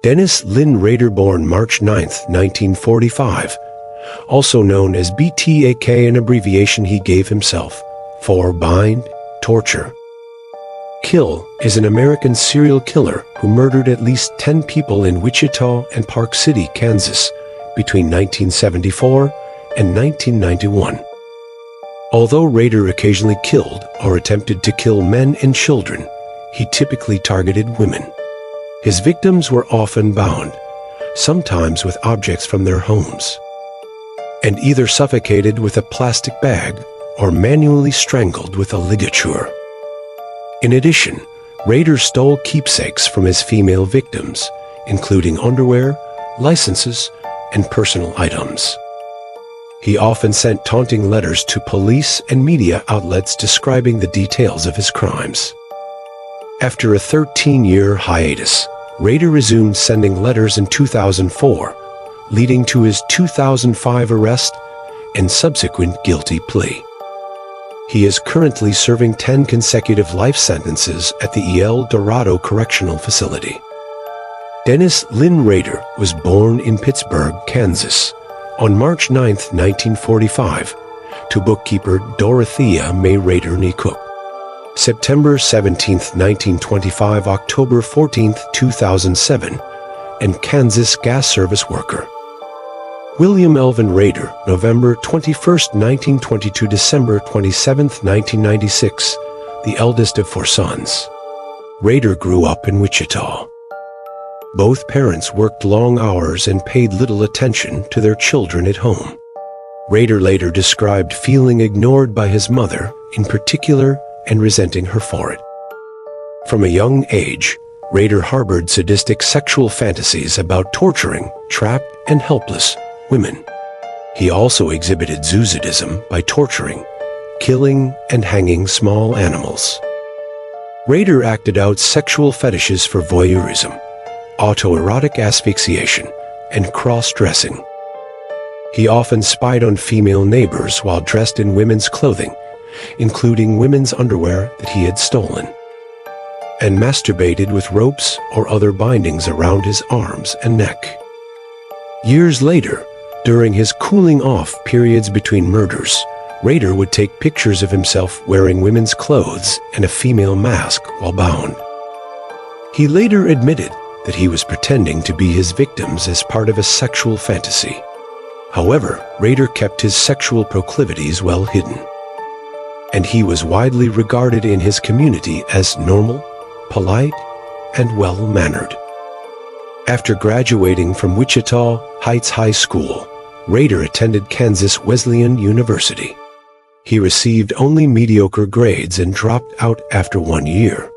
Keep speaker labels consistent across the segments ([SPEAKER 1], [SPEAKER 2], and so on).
[SPEAKER 1] Dennis Lynn Rader, born March 9, 1945, also known as BTK, an abbreviation he gave himself for bind, torture, kill, is an American serial killer who murdered at least 10 people in Wichita and Park City, Kansas, between 1974 and 1991. Although Rader occasionally killed or attempted to kill men and children, he typically targeted women. His victims were often bound, sometimes with objects from their homes, and either suffocated with a plastic bag or manually strangled with a ligature. In addition, Rader stole keepsakes from his female victims, including underwear, licenses, and personal items. He often sent taunting letters to police and media outlets describing the details of his crimes. After a 13-year hiatus, Rader resumed sending letters in 2004, leading to his 2005 arrest and subsequent guilty plea. He is currently serving 10 consecutive life sentences at the El Dorado Correctional Facility. Dennis Lynn Rader was born in Pittsburgh, Kansas, on March 9, 1945, to bookkeeper Dorothea May Rader nee Cook. September 17, 1925, October 14, 2007, and Kansas gas service worker. William Elvin Rader, November 21, 1922, December 27, 1996, the eldest of 4 sons. Rader grew up in Wichita. Both parents worked long hours and paid little attention to their children at home. Rader later described feeling ignored by his mother in particular and resenting her for it. From a young age, Rader harbored sadistic sexual fantasies about torturing trapped and helpless women. He also exhibited zoosadism by torturing, killing, and hanging small animals. Rader acted out sexual fetishes for voyeurism, autoerotic asphyxiation, and cross-dressing. He often spied on female neighbors while dressed in women's clothing, including women's underwear that he had stolen, and masturbated with ropes or other bindings around his arms and neck. Years later, during his cooling-off periods between murders, Rader would take pictures of himself wearing women's clothes and a female mask while bound. He later admitted that he was pretending to be his victims as part of a sexual fantasy. However, Rader kept his sexual proclivities well hidden, and he was widely regarded in his community as normal, polite, and well-mannered. After graduating from Wichita Heights High School, Rader attended Kansas Wesleyan University. He received only mediocre grades and dropped out after 1 year.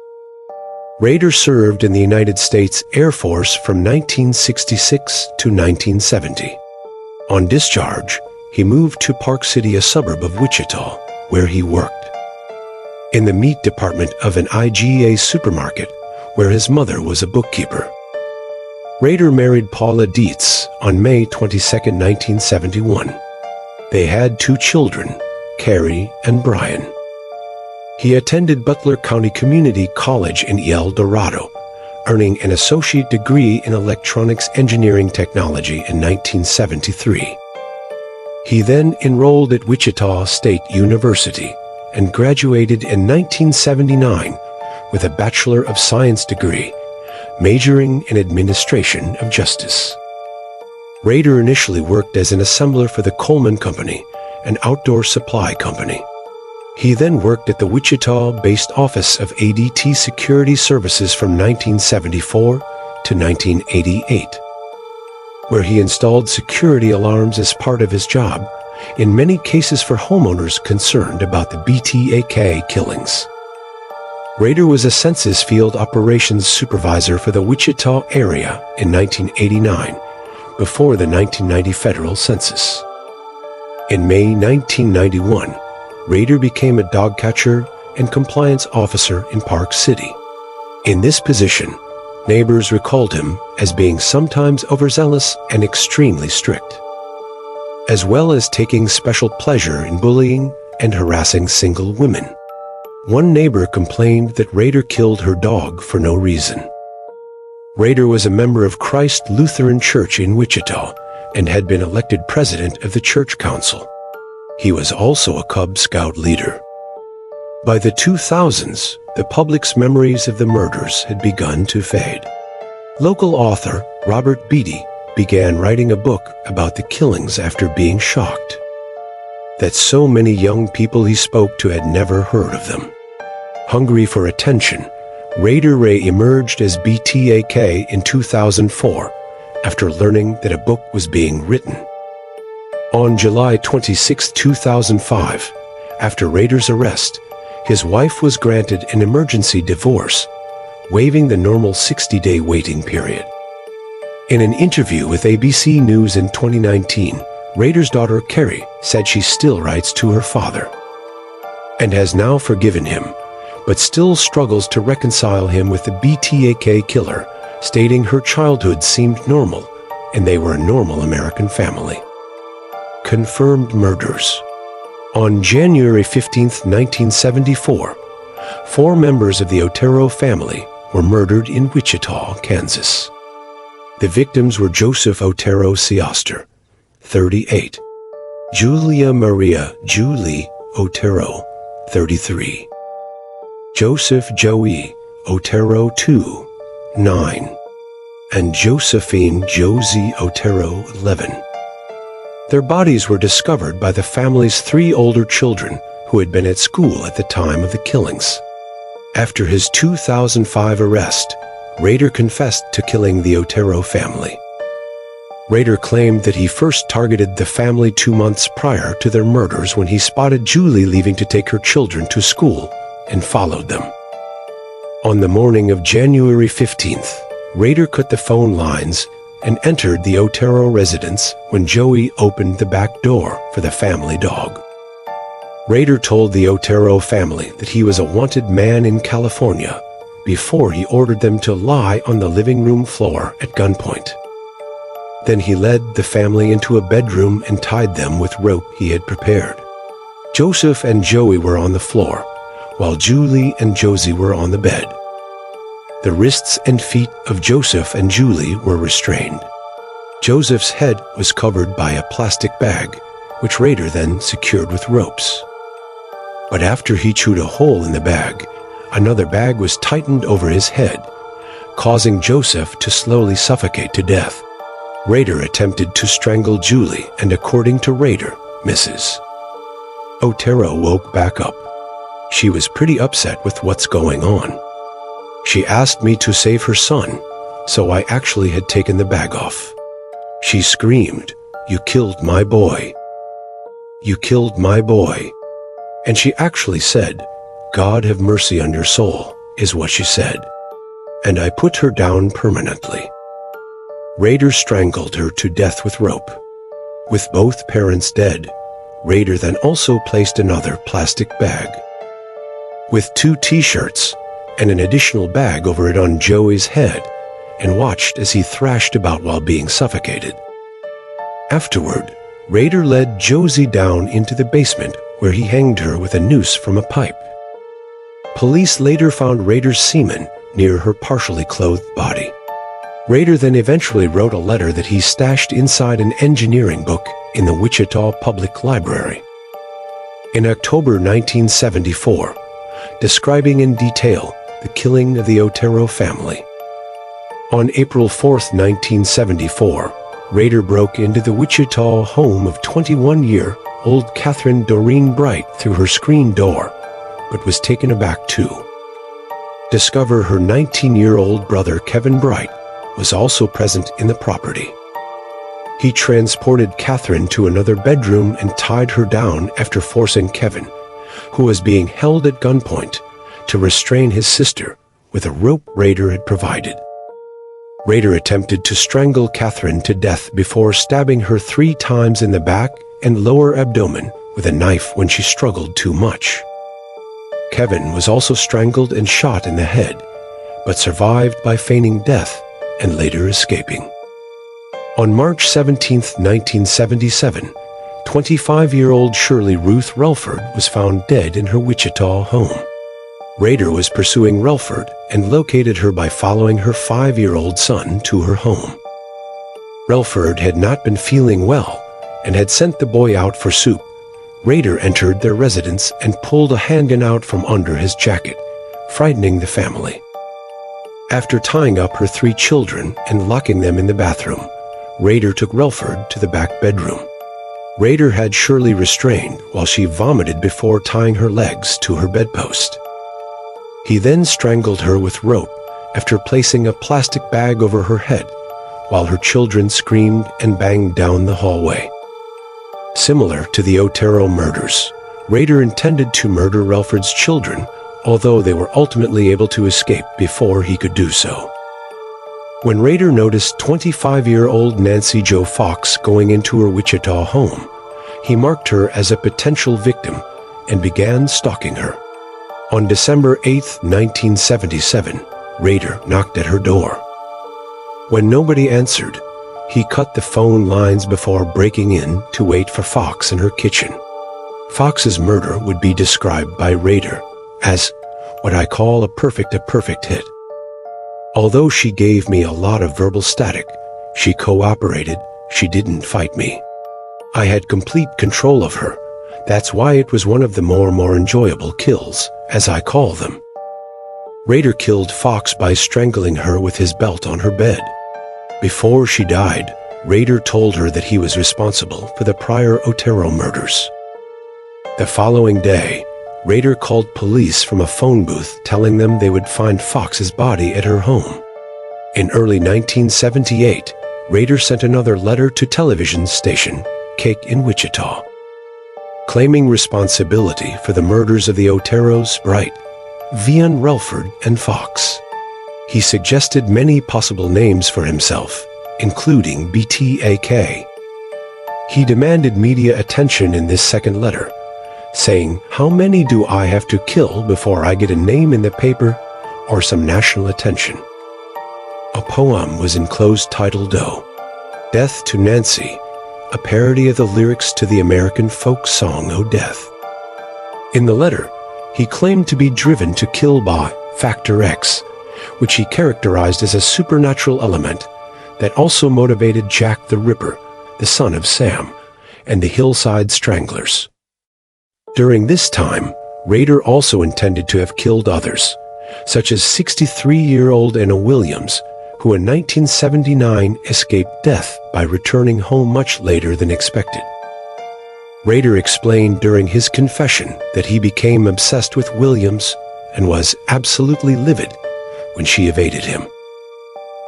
[SPEAKER 1] Rader served in the United States Air Force from 1966 to 1970. On discharge, he moved to Park City, a suburb of Wichita, where he worked in the meat department of an IGA supermarket, where his mother was a bookkeeper. Rader married Paula Dietz on May 22, 1971. They had 2 children, Carrie and Brian. He attended Butler County Community College in El Dorado, earning an associate degree in electronics engineering technology in 1973. He then enrolled at Wichita State University and graduated in 1979 with a Bachelor of Science degree, majoring in administration of justice. Rader initially worked as an assembler for the Coleman Company, an outdoor supply company. He then worked at the Wichita-based office of ADT Security Services from 1974 to 1988, where he installed security alarms as part of his job, in many cases for homeowners concerned about the BTK killings. Rader was a census field operations supervisor for the Wichita area in 1989, before the 1990 federal census. In May 1991, Rader became a dog catcher and compliance officer in Park City. In this position, neighbors recalled him as being sometimes overzealous and extremely strict, as well as taking special pleasure in bullying and harassing single women. One neighbor complained that Rader killed her dog for no reason. Rader was a member of Christ Lutheran Church in Wichita and had been elected president of the church council. He was also a Cub Scout leader. By the 2000s, the public's memories of the murders had begun to fade. Local author Robert Beatty began writing a book about the killings after being shocked that so many young people he spoke to had never heard of them. Hungry for attention, Rader Ray emerged as BTK in 2004 after learning that a book was being written. On July 26, 2005, after Rader's arrest, his wife was granted an emergency divorce, waiving the normal 60-day waiting period. In an interview with ABC News in 2019, Rader's daughter Carrie said she still writes to her father and has now forgiven him, but still struggles to reconcile him with the BTK killer, stating her childhood seemed normal and they were a normal American family. Confirmed murders. On January 15, 1974, 4 members of the Otero family were murdered in Wichita, Kansas. The victims were Joseph Otero Seoster, 38, Julia Maria Julie Otero, 33, Joseph Joey Otero II, 9, and Josephine Josie Otero, 11. Their bodies were discovered by the family's 3 older children who had been at school at the time of the killings. After his 2005 arrest, Rader confessed to killing the Otero family. Rader claimed that he first targeted the family 2 months prior to their murders when he spotted Julie leaving to take her children to school and followed them. On the morning of January 15th, Rader cut the phone lines and entered the Otero residence when Joey opened the back door for the family dog. Rader told the Otero family that he was a wanted man in California before he ordered them to lie on the living room floor at gunpoint. Then he led the family into a bedroom and tied them with rope he had prepared. Joseph and Joey were on the floor, while Julie and Josie were on the bed. The wrists and feet of Joseph and Julie were restrained. Joseph's head was covered by a plastic bag, which Rader then secured with ropes. But after he chewed a hole in the bag, another bag was tightened over his head, causing Joseph to slowly suffocate to death. Rader attempted to strangle Julie, and according to Rader, Mrs. Otero woke back up. She was pretty upset with what's going on. She asked me to save her son, so I actually had taken the bag off. She screamed, "You killed my boy. You killed my boy." And she actually said, "God have mercy on your soul," is what she said. And I put her down permanently. Rader strangled her to death with rope. With both parents dead, Rader then also placed another plastic bag with 2 t-shirts and an additional bag over it on Joey's head, and watched as he thrashed about while being suffocated. Afterward, Rader led Josie down into the basement where he hanged her with a noose from a pipe. Police later found Rader's semen near her partially clothed body. Rader then eventually wrote a letter that he stashed inside an engineering book in the Wichita Public Library. In October 1974, describing in detail the killing of the Otero family. On April 4, 1974, Rader broke into the Wichita home of 21-year-old Catherine Doreen Bright through her screen door, but was taken aback too. Discover her 19-year-old brother Kevin Bright was also present in the property. He transported Catherine to another bedroom and tied her down after forcing Kevin, who was being held at gunpoint, to restrain his sister with a rope Rader had provided. Rader attempted to strangle Catherine to death before stabbing her 3 times in the back and lower abdomen with a knife when she struggled too much. Kevin was also strangled and shot in the head, but survived by feigning death and later escaping. On March 17, 1977, 25-year-old Shirley Ruth Relford was found dead in her Wichita home. Rader was pursuing Relford and located her by following her 5-year-old son to her home. Relford had not been feeling well and had sent the boy out for soup. Rader entered their residence and pulled a handgun out from under his jacket, frightening the family. After tying up her 3 children and locking them in the bathroom, Rader took Relford to the back bedroom. Rader had Shirley restrained while she vomited before tying her legs to her bedpost. He then strangled her with rope after placing a plastic bag over her head, while her children screamed and banged down the hallway. Similar to the Otero murders, Rader intended to murder Relford's children, although they were ultimately able to escape before he could do so. When Rader noticed 25-year-old Nancy Jo Fox going into her Wichita home, he marked her as a potential victim and began stalking her. On December 8, 1977, Rader knocked at her door. When nobody answered, he cut the phone lines before breaking in to wait for Fox in her kitchen. Fox's murder would be described by Rader as what I call a perfect hit. Although she gave me a lot of verbal static, she cooperated, she didn't fight me. I had complete control of her. That's why it was one of the more enjoyable kills, as I call them. Rader killed Fox by strangling her with his belt on her bed. Before she died, Rader told her that he was responsible for the prior Otero murders. The following day, Rader called police from a phone booth telling them they would find Fox's body at her home. In early 1978, Rader sent another letter to television station, Cake in Wichita, claiming responsibility for the murders of the Oteros, Bright, Vian Relford, and Fox. He suggested many possible names for himself, including BTK. He demanded media attention in this second letter, saying, "How many do I have to kill before I get a name in the paper or some national attention?" A poem was enclosed titled Death to Nancy, a parody of the lyrics to the American folk song O Death. In the letter, he claimed to be driven to kill by Factor X, which he characterized as a supernatural element that also motivated Jack the Ripper, the son of Sam, and the Hillside Stranglers. During this time, Rader also intended to have killed others, such as 63-year-old Anna Williams, who in 1979 escaped death by returning home much later than expected. Rader explained during his confession that he became obsessed with Williams and was absolutely livid when she evaded him.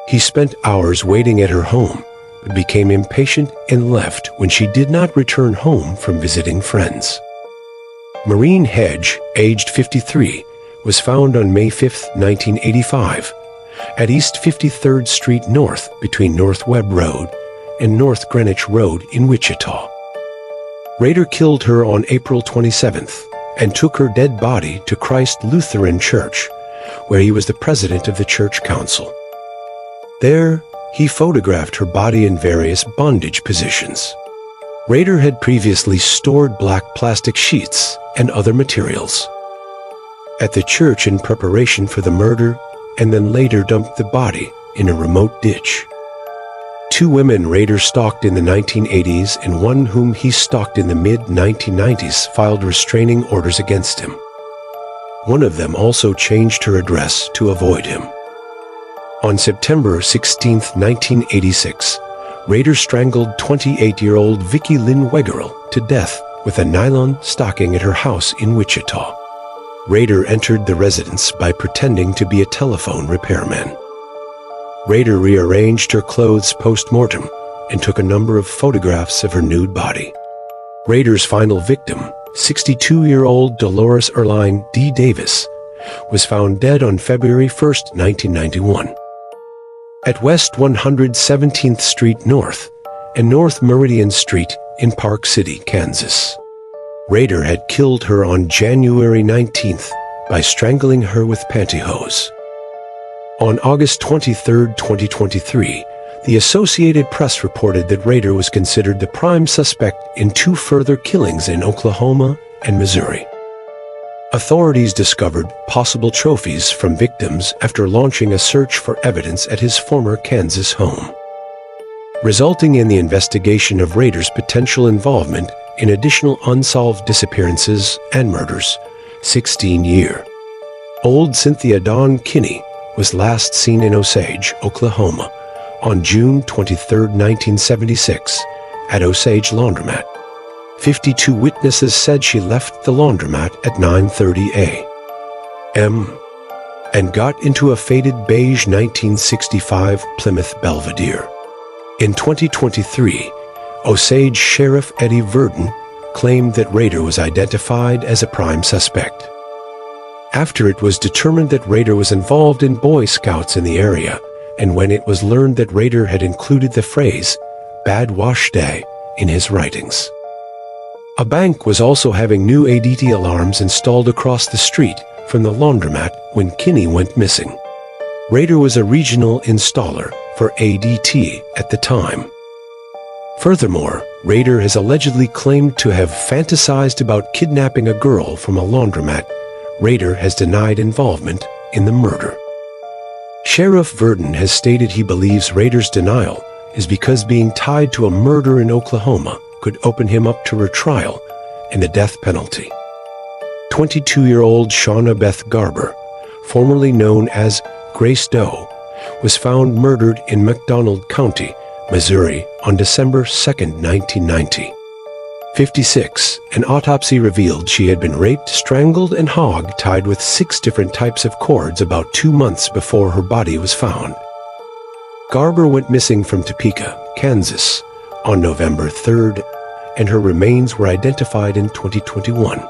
[SPEAKER 1] He spent hours waiting at her home, but became impatient and left when she did not return home from visiting friends. Maureen Hedge, aged 53, was found on May 5, 1985, at East 53rd Street North between North Webb Road and North Greenwich Road in Wichita. Rader killed her on April 27th and took her dead body to Christ Lutheran Church, where he was the president of the church council. There, he photographed her body in various bondage positions. Rader had previously stored black plastic sheets and other materials at the church in preparation for the murder, and then later dumped the body in a remote ditch. 2 women Rader stalked in the 1980s and one whom he stalked in the mid-1990s filed restraining orders against him. One of them also changed her address to avoid him. On September 16, 1986, Rader strangled 28-year-old Vicki Lynn Wegerle to death with a nylon stocking at her house in Wichita. Rader entered the residence by pretending to be a telephone repairman. Rader rearranged her clothes post-mortem and took a number of photographs of her nude body. Rader's final victim, 62-year-old Dolores Erline D. Davis, was found dead on February 1, 1991, at West 117th Street North and North Meridian Street in Park City, Kansas. Rader had killed her on January 19th by strangling her with pantyhose. On August 23, 2023, the Associated Press reported that Rader was considered the prime suspect in 2 further killings in Oklahoma and Missouri. Authorities discovered possible trophies from victims after launching a search for evidence at his former Kansas home, resulting in the investigation of Rader's potential involvement in additional unsolved disappearances and murders. 16-year-old Cynthia Dawn Kinney was last seen in Osage, Oklahoma, on June 23, 1976, at Osage Laundromat. 52 witnesses said she left the laundromat at 9:30 a.m. and got into a faded beige 1965 Plymouth Belvedere. In 2023, Osage Sheriff Eddie Verdon claimed that Rader was identified as a prime suspect, after it was determined that Rader was involved in Boy Scouts in the area, and when it was learned that Rader had included the phrase, "Bad Wash Day," in his writings. A bank was also having new ADT alarms installed across the street from the laundromat when Kinney went missing. Rader was a regional installer for ADT at the time. Furthermore, Rader has allegedly claimed to have fantasized about kidnapping a girl from a laundromat. Rader has denied involvement in the murder. Sheriff Verdon has stated he believes Rader's denial is because being tied to a murder in Oklahoma could open him up to retrial and the death penalty. 22-year-old Shauna Beth Garber, formerly known as Grace Doe, was found murdered in McDonald County, Missouri, on December 2, 1990. 56, an autopsy revealed she had been raped, strangled, and hog-tied with 6 different types of cords about 2 months before her body was found. Garber went missing from Topeka, Kansas, on November 3rd, and her remains were identified in 2021.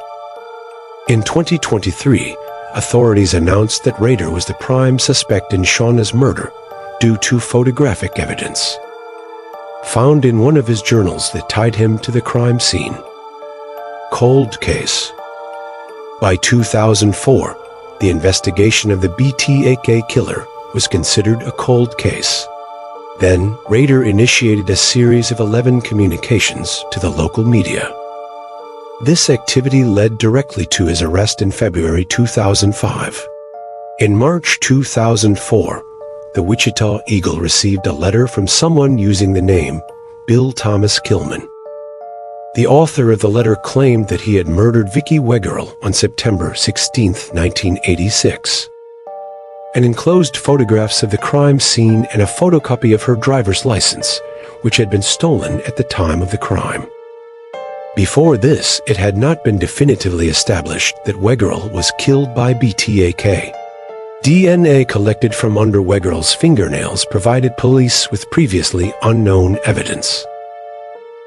[SPEAKER 1] In 2023, authorities announced that Rader was the prime suspect in Shauna's murder due to photographic evidence found in one of his journals that tied him to the crime scene. Cold case. By 2004, the investigation of the BTK killer was considered a cold case. Then, Rader initiated a series of 11 communications to the local media. This activity led directly to his arrest in February 2005. In March 2004, the Wichita Eagle received a letter from someone using the name Bill Thomas Kilman. The author of the letter claimed that he had murdered Vicki Weggerl on September 16, 1986. And enclosed photographs of the crime scene and a photocopy of her driver's license, which had been stolen at the time of the crime. Before this, it had not been definitively established that Weggerl was killed by BTK. DNA collected from under Weggerl's fingernails provided police with previously unknown evidence.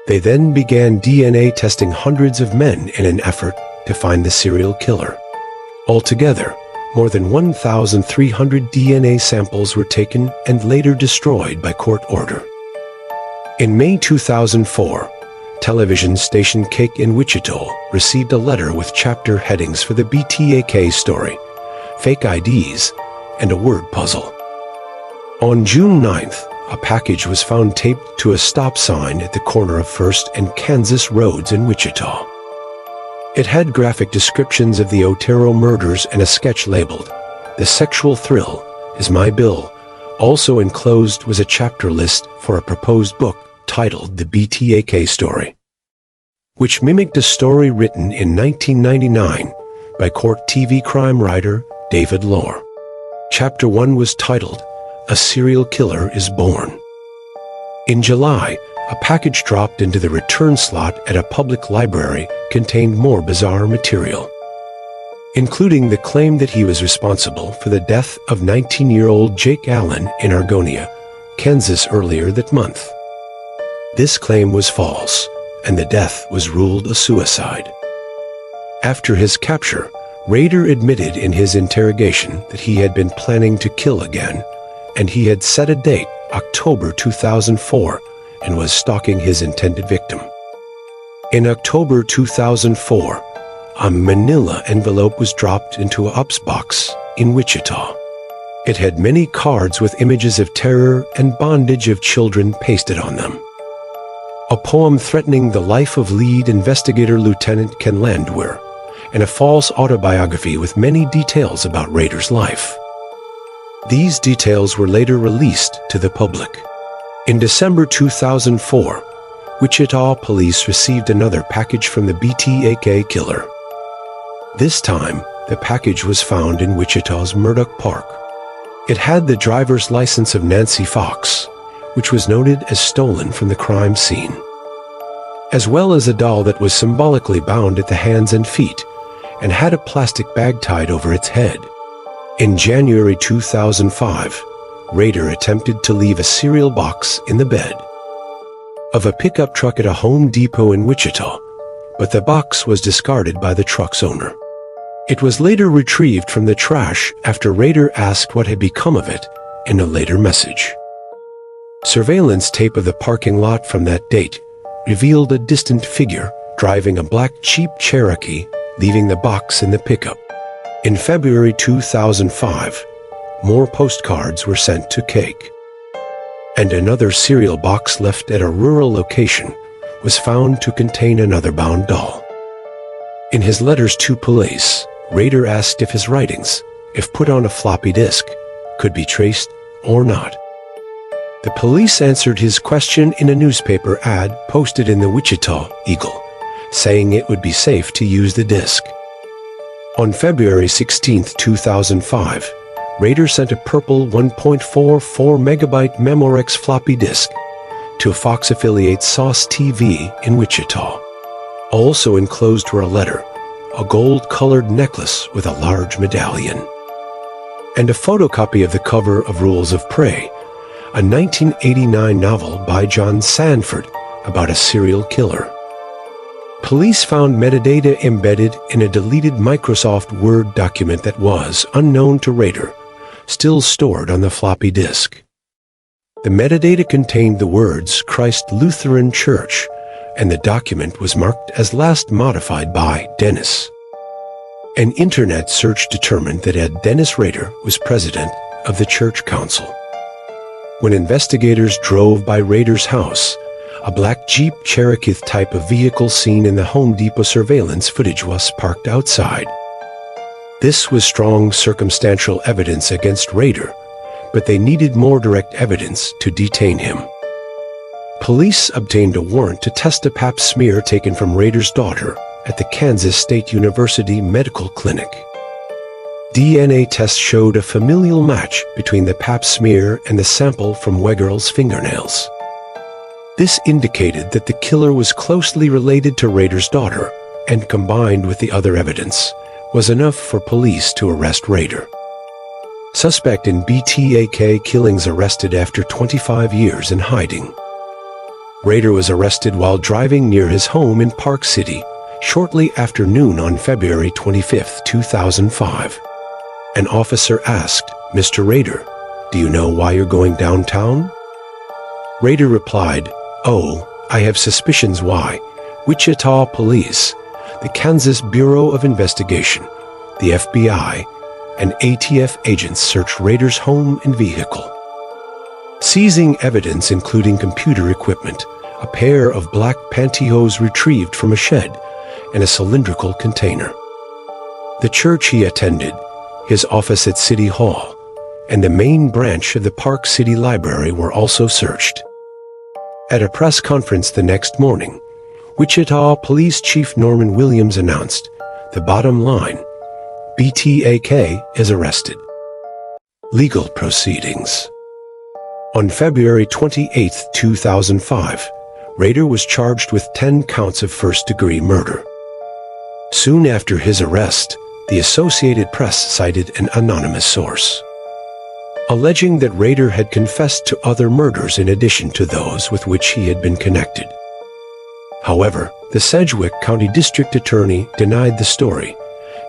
[SPEAKER 1] They then began DNA testing hundreds of men in an effort to find the serial killer. Altogether, more than 1,300 DNA samples were taken and later destroyed by court order. In May 2004, television station Cake in Wichita received a letter with chapter headings for the BTK story, fake IDs, and a word puzzle. On June 9th, a package was found taped to a stop sign at the corner of First and Kansas roads in Wichita. It had graphic descriptions of the Otero murders and a sketch labeled, "The Sexual Thrill is My Bill." Also enclosed was a chapter list for a proposed book titled The BTK Story, which mimicked a story written in 1999 by court TV crime writer David Lohr. Chapter 1 was titled, "A Serial Killer is Born." In July, a package dropped into the return slot at a public library contained more bizarre material, including the claim that he was responsible for the death of 19-year-old Jake Allen in Argonia, Kansas earlier that month. This claim was false, and the death was ruled a suicide. After his capture, Rader admitted in his interrogation that he had been planning to kill again, and he had set a date, October 2004, and was stalking his intended victim. In October 2004, a manila envelope was dropped into a UPS box in Wichita. It had many cards with images of terror and bondage of children pasted on them. A poem threatening the life of lead investigator Lieutenant Ken Landwehr, and a false autobiography with many details about Rader's life. These details were later released to the public. In December 2004, Wichita police received another package from the BTK killer. This time, the package was found in Wichita's Murdoch Park. It had the driver's license of Nancy Fox, which was noted as stolen from the crime scene, as well as a doll that was symbolically bound at the hands and feet and had a plastic bag tied over its head. In January 2005, Rader attempted to leave a cereal box in the bed of a pickup truck at a Home Depot in Wichita, but the box was discarded by the truck's owner. It was later retrieved from the trash after Rader asked what had become of it in a later message. Surveillance tape of the parking lot from that date revealed a distant figure driving a black Jeep Cherokee, leaving the box in the pickup. In February 2005, more postcards were sent to Cake, and another cereal box left at a rural location was found to contain another bound doll. In his letters to police, Rader asked if his writings, if put on a floppy disk, could be traced or not. The police answered his question in a newspaper ad posted in the Wichita Eagle, saying it would be safe to use the disk. On February 16, 2005, Rader sent a purple 1.44 megabyte Memorex floppy disk to a Fox affiliate Sauce TV in Wichita. Also enclosed were a letter, a gold-colored necklace with a large medallion, and a photocopy of the cover of Rules of Prey, a 1989 novel by John Sanford about a serial killer. Police found metadata embedded in a deleted Microsoft Word document that was, unknown to Rader, still stored on the floppy disk. The metadata contained the words Christ Lutheran Church, and the document was marked as last modified by Dennis. An internet search determined that Dennis Rader was president of the church council. When investigators drove by Rader's house, a black Jeep Cherokee type of vehicle seen in the Home Depot surveillance footage was parked outside. This was strong circumstantial evidence against Rader, but they needed more direct evidence to detain him. Police obtained a warrant to test a pap smear taken from Rader's daughter at the Kansas State University Medical Clinic. DNA tests showed a familial match between the pap smear and the sample from Wegerle's fingernails. This indicated that the killer was closely related to Rader's daughter, and combined with the other evidence, was enough for police to arrest Rader. Suspect in BTK killings arrested after 25 years in hiding. Rader was arrested while driving near his home in Park City shortly after noon on February 25, 2005. An officer asked, "Mr. Rader, do you know why you're going downtown?" Rader replied, "Oh, I have suspicions why. Wichita Police, the Kansas Bureau of Investigation, the FBI, and ATF agents searched Rader's home and vehicle, seizing evidence including computer equipment, a pair of black pantyhose retrieved from a shed, and a cylindrical container. The church he attended, his office at City Hall, and the main branch of the Park City Library were also searched." At a press conference the next morning, Wichita Police Chief Norman Williams announced, "The bottom line, BTK is arrested." Legal proceedings. On February 28, 2005, Rader was charged with 10 counts of first-degree murder. Soon after his arrest, the Associated Press cited an anonymous source, alleging that Rader had confessed to other murders in addition to those with which he had been connected. However, the Sedgwick County District Attorney denied the story,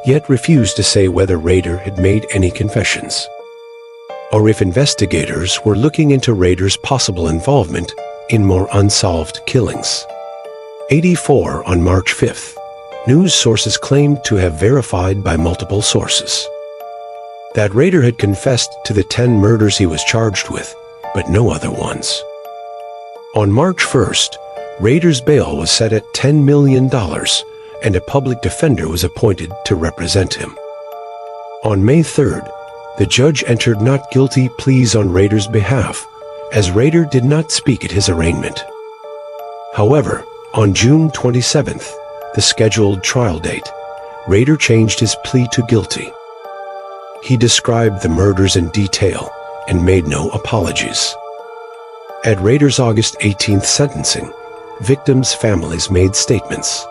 [SPEAKER 1] yet refused to say whether Rader had made any confessions, or if investigators were looking into Rader's possible involvement in more unsolved killings. 84 on March 5th, news sources claimed to have verified by multiple sources that Rader had confessed to the 10 murders he was charged with, but no other ones. On March 1st, Rader's bail was set at $10 million, and a public defender was appointed to represent him. On May 3rd, the judge entered not guilty pleas on Rader's behalf, as Rader did not speak at his arraignment. However, on June 27th, the scheduled trial date, Rader changed his plea to guilty. He described the murders in detail and made no apologies. At Rader's August 18th sentencing, victims' families made statements,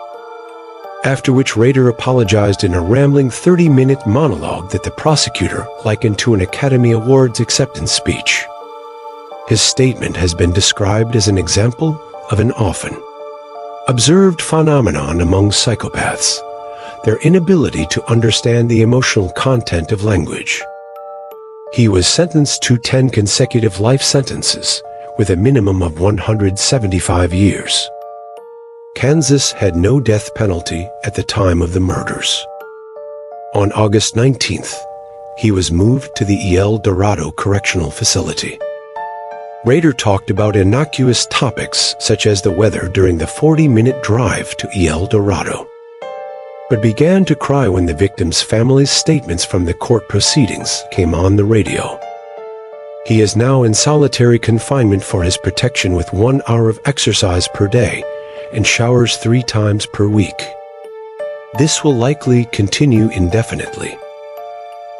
[SPEAKER 1] after which Rader apologized in a rambling 30-minute monologue that the prosecutor likened to an Academy Awards acceptance speech. His statement has been described as an example of an often observed phenomenon among psychopaths: their inability to understand the emotional content of language. He was sentenced to 10 consecutive life sentences, with a minimum of 175 years. Kansas had no death penalty at the time of the murders. On August 19th, he was moved to the El Dorado Correctional Facility. Rader talked about innocuous topics such as the weather during the 40-minute drive to El Dorado, but began to cry when the victims' families' statements from the court proceedings came on the radio. He is now in solitary confinement for his protection with 1 hour of exercise per day and showers 3 times per week. This will likely continue indefinitely.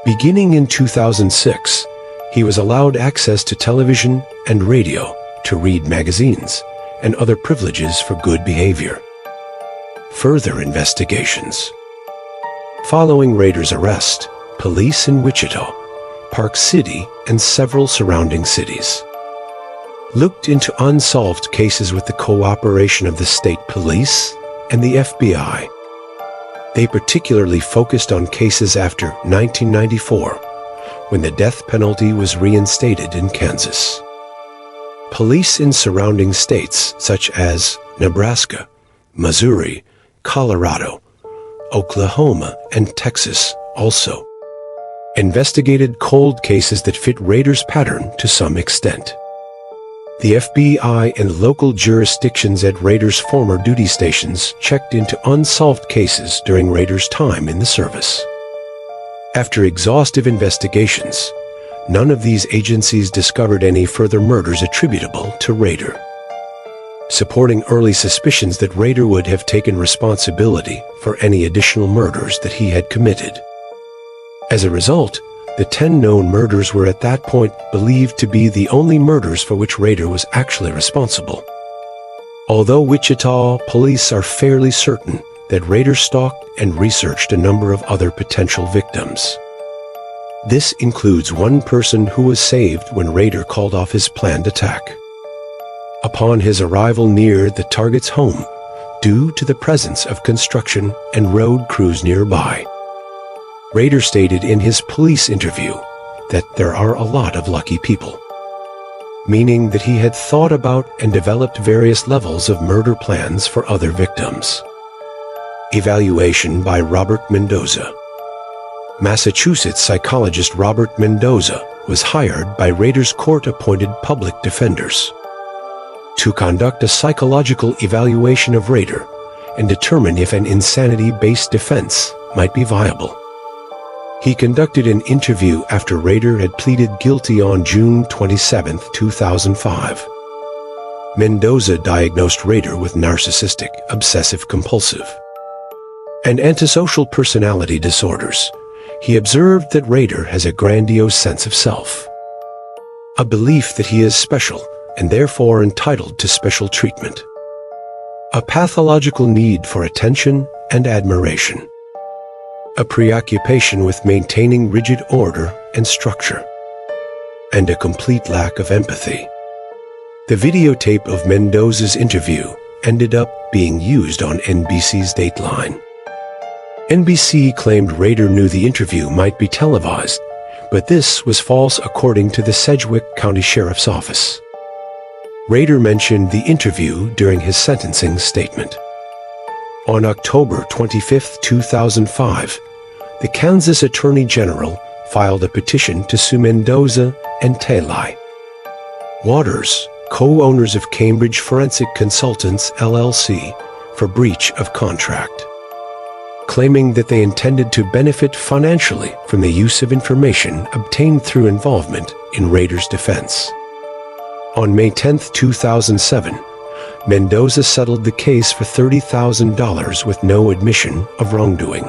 [SPEAKER 1] Beginning in 2006, he was allowed access to television and radio to read magazines and other privileges for good behavior. Further investigations. Following Rader's arrest, police in Wichita, Park City, and several surrounding cities looked into unsolved cases with the cooperation of the state police and the FBI. They particularly focused on cases after 1994, when the death penalty was reinstated in Kansas. Police in surrounding states such as Nebraska, Missouri, Colorado, Oklahoma, and Texas also investigated cold cases that fit Rader's pattern to some extent. The FBI and local jurisdictions at Rader's former duty stations checked into unsolved cases during Rader's time in the service. After exhaustive investigations, none of these agencies discovered any further murders attributable to Rader, supporting early suspicions that Rader would have taken responsibility for any additional murders that he had committed. As a result, the 10 known murders were at that point believed to be the only murders for which Rader was actually responsible. Although Wichita police are fairly certain that Rader stalked and researched a number of other potential victims. This includes one person who was saved when Rader called off his planned attack. Upon his arrival near the target's home, due to the presence of construction and road crews nearby, Rader stated in his police interview that there are a lot of lucky people, meaning that he had thought about and developed various levels of murder plans for other victims. Evaluation by Robert Mendoza. Massachusetts psychologist Robert Mendoza was hired by Rader's court-appointed public defenders to conduct a psychological evaluation of Rader and determine if an insanity-based defense might be viable. He conducted an interview after Rader had pleaded guilty on June 27, 2005. Mendoza diagnosed Rader with narcissistic, obsessive-compulsive, and antisocial personality disorders. He observed that Rader has a grandiose sense of self, a belief that he is special and therefore entitled to special treatment, a pathological need for attention and admiration, a preoccupation with maintaining rigid order and structure, and a complete lack of empathy. The videotape of Mendoza's interview ended up being used on NBC's Dateline. NBC claimed Rader knew the interview might be televised, but this was false according to the Sedgwick County Sheriff's Office. Rader mentioned the interview during his sentencing statement. On October 25, 2005, the Kansas Attorney General filed a petition to sue Mendoza and Talai Waters, co-owners of Cambridge Forensic Consultants, LLC, for breach of contract. claiming that they intended to benefit financially from the use of information obtained through involvement in Rader's defense. On May 10, 2007, Mendoza settled the case for $30,000 with no admission of wrongdoing.